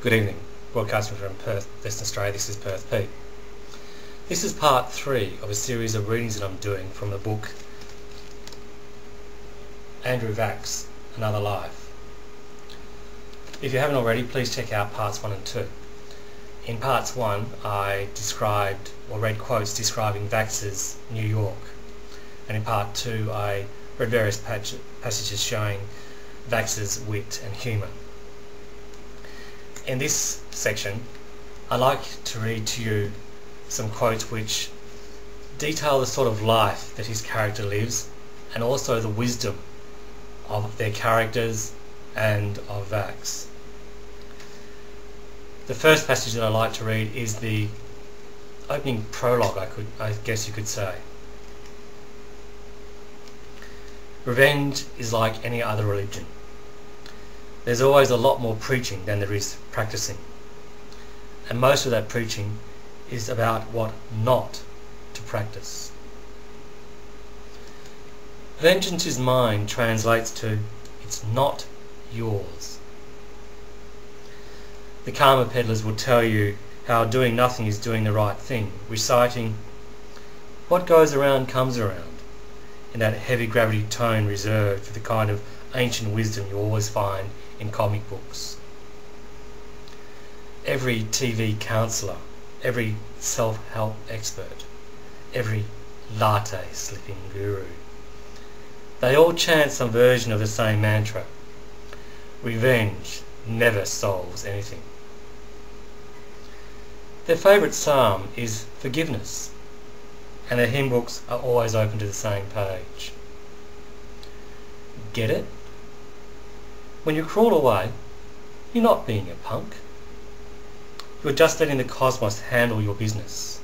Good evening. Broadcasting from Perth, Western Australia, this is Perth Pete. This is part 3 of a series of readings that I'm doing from the book Andrew Vachss, Another Life. If you haven't already, please check out parts 1 and 2. In parts 1 I read quotes describing Vachss's New York, and in part 2 I read various passages showing Vachss's wit and humour. In this section, I'd like to read to you some quotes which detail the sort of life that his character lives and also the wisdom of their characters and of Vachss. The first passage that I'd like to read is the opening prologue, I guess you could say. Revenge is like any other religion. There's always a lot more preaching than there is practicing. And most of that preaching is about what not to practice. Vengeance is mine translates to, it's not yours. The karma peddlers will tell you how doing nothing is doing the right thing, reciting, what goes around comes around, in that heavy gravity tone reserved for the kind of ancient wisdom you always find in comic books. Every TV counsellor, every self-help expert, every latte slipping guru, they all chant some version of the same mantra. Revenge never solves anything. Their favourite psalm is forgiveness, and their hymn books are always open to the same page. Get it? When you crawl away, you're not being a punk. You're just letting the cosmos handle your business.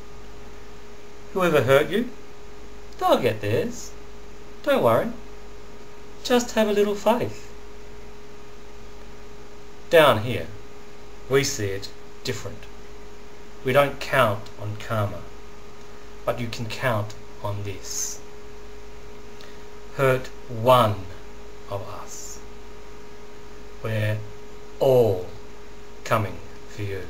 Whoever hurt you, they'll get theirs. Don't worry. Just have a little faith. Down here, we see it different. We don't count on karma, but you can count on this. Hurt one of us. We're all coming for you.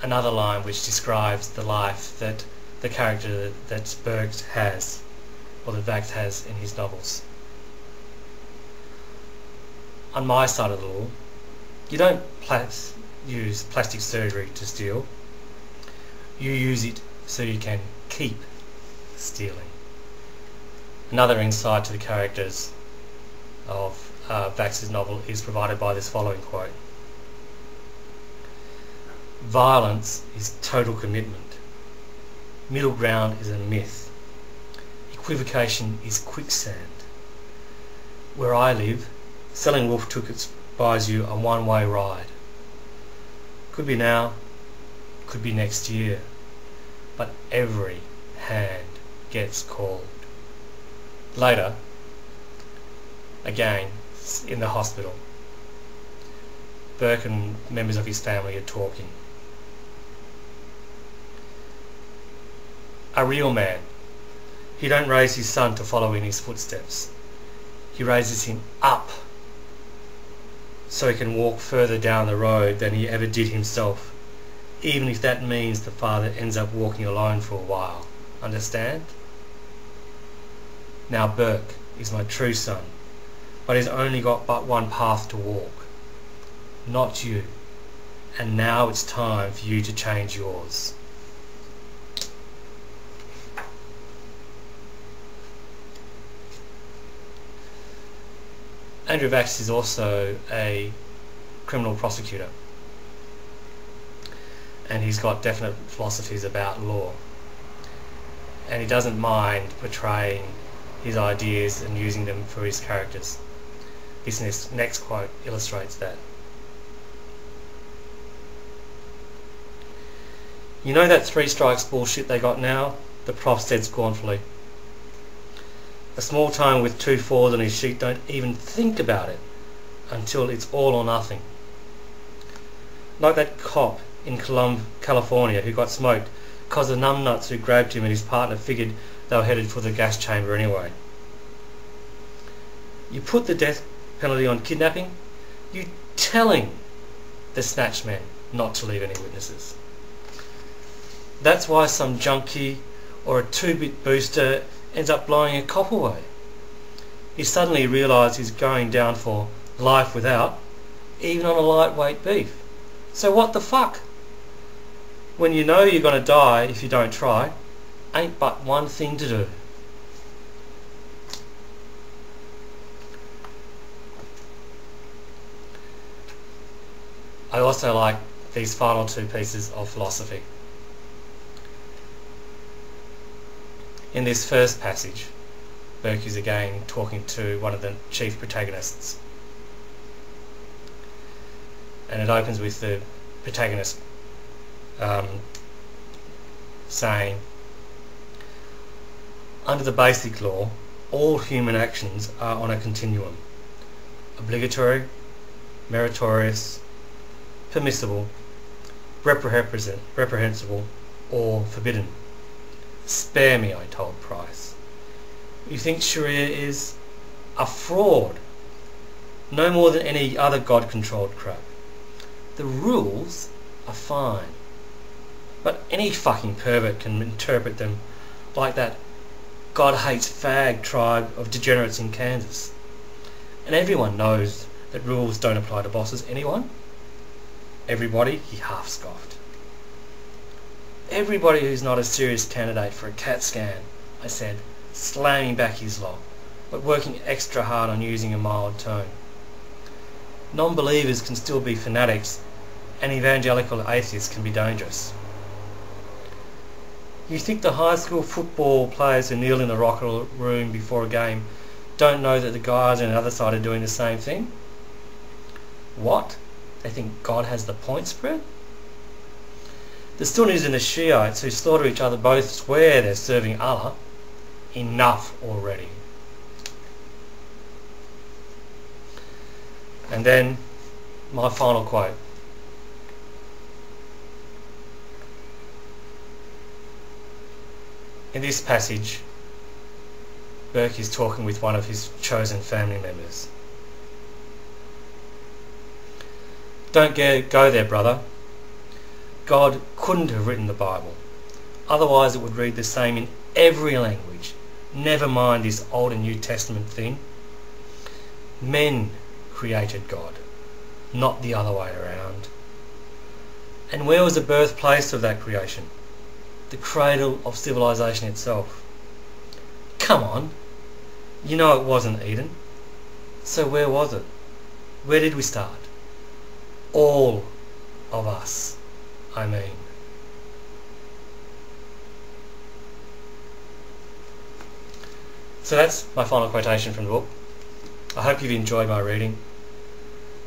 Another line which describes the life that the character that Berg has, or that Vachss has in his novels. On my side of the law, you don't use plastic surgery to steal. You use it so you can keep stealing. Another insight to the characters of Vachss's novel is provided by this following quote. Violence is total commitment. Middle ground is a myth. Equivocation is quicksand. Where I live, selling wolf tickets buys you a one-way ride. Could be now, could be next year, but every hand gets called. Later, again in the hospital, Burke and members of his family are talking. A real man, he don't raise his son to follow in his footsteps. He raises him up so he can walk further down the road than he ever did himself, even if that means the father ends up walking alone for a while. Understand? Now Burke is my true son, but he's only got but one path to walk. Not you. And now it's time for you to change yours. Andrew Vachss is also a criminal prosecutor, and he's got definite philosophies about law, and he doesn't mind portraying his ideas and using them for his characters. This next quote illustrates that. You know that 3 strikes bullshit they got now? The prof said scornfully. A small town with 2 4s on his sheet don't even think about it until it's all or nothing. Like that cop in California who got smoked because the numbnuts who grabbed him and his partner figured they were headed for the gas chamber anyway. You put the death penalty on kidnapping, you're telling the snatch man not to leave any witnesses. That's why some junkie or a 2-bit booster ends up blowing a cop away. He suddenly realises he's going down for life without, even on a lightweight beef. So what the fuck? When you know you're going to die if you don't try, ain't but one thing to do. I also like these final two pieces of philosophy. In this first passage, Burke is again talking to one of the chief protagonists. And it opens with the protagonist saying, under the basic law, all human actions are on a continuum: obligatory, meritorious, permissible, reprehensible, or forbidden. Spare me, I told Price. You think Sharia is a fraud, no more than any other God-controlled crap. The rules are fine, but any fucking pervert can interpret them like that God hates fag tribe of degenerates in Kansas. And everyone knows that rules don't apply to bosses. Anyone? Everybody? He half scoffed. Everybody who's not a serious candidate for a CAT scan, I said, slamming back his law, but working extra hard on using a mild tone. Non-believers can still be fanatics, and evangelical atheists can be dangerous. You think the high school football players who kneel in the locker room before a game don't know that the guys on the other side are doing the same thing? What? They think God has the point spread? The Sunnis and the Shiites who slaughter each other both swear they're serving Allah. Enough already. And then my final quote. In this passage, Burke is talking with one of his chosen family members. Don't go there, brother. God couldn't have written the Bible. Otherwise it would read the same in every language. Never mind this Old and New Testament thing. Men created God, not the other way around. And where was the birthplace of that creation? The cradle of civilization itself. Come on, you know it wasn't Eden. So where was it? Where did we start? All of us, I mean. So that's my final quotation from the book. I hope you've enjoyed my reading.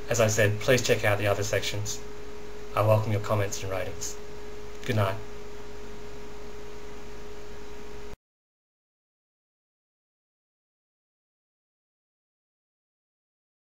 As I said, please check out the other sections. I welcome your comments and ratings. Good night.